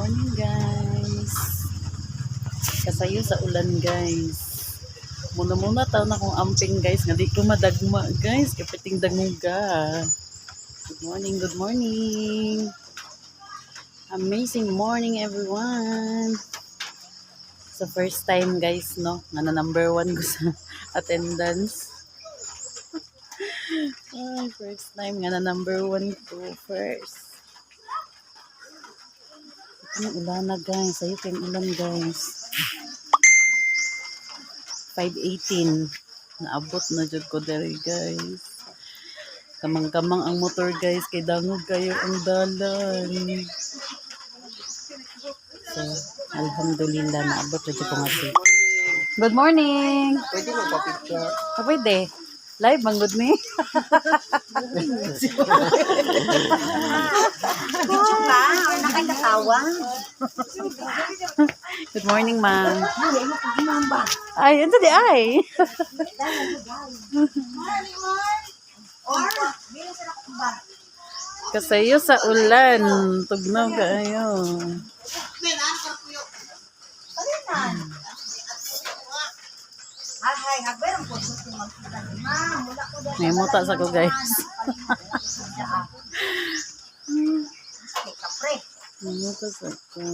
morning guys. Kasayo sa ulan guys. Muna taon na kong amping guys. Nga di ko madagma guys. Kapiting danguga. Good morning, good morning. Amazing morning everyone. So first time guys no. Nga na number 1 ko sa attendance. Ay, first time nga na number 1 ko first. Ang ulan na guys. Ayun kayong ulan guys. 5:18. Naabot na dyan ko dere guys. Kamang-kamang ang motor guys. Kay dangog kayo ang dalan. So, alhamdulillah. Naabot na dyan ko nga siya. Good morning! Pwede mo pa-picture? Pwede. Live bang good me? Picture ka? Or nakakatawa? Good morning, ma'am. Ay, ito di ay. Kasayo sa ulan. Tugnaw kayo. May muta sa ko guys. May muta sa ko.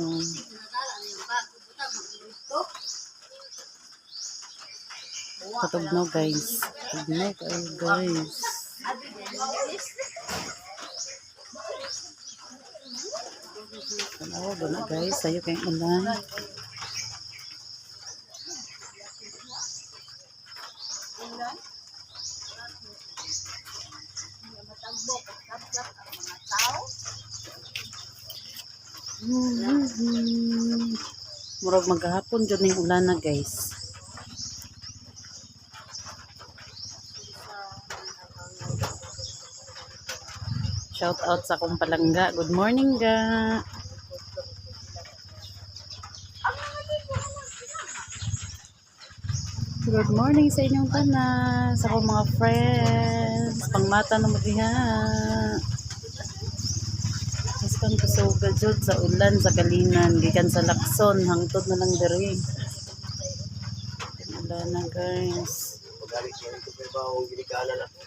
Katugnaw guys. Tugnaw kayo guys. Tanawa ba na guys? Sayo kayong ulan. Murag maghapon dyan yung ulan na guys. Shout out sa akong palangga. Good morning ga. Good morning sa inyong tanan. Sa akong mga friends. Pangmata na magdiha. Kung kusuga jud sa ulan sa Kalinan gikan sa Lakson hangtod na lang diri. Ulan na guys. Pagalit mo ito pa ba ang ginikanan ako?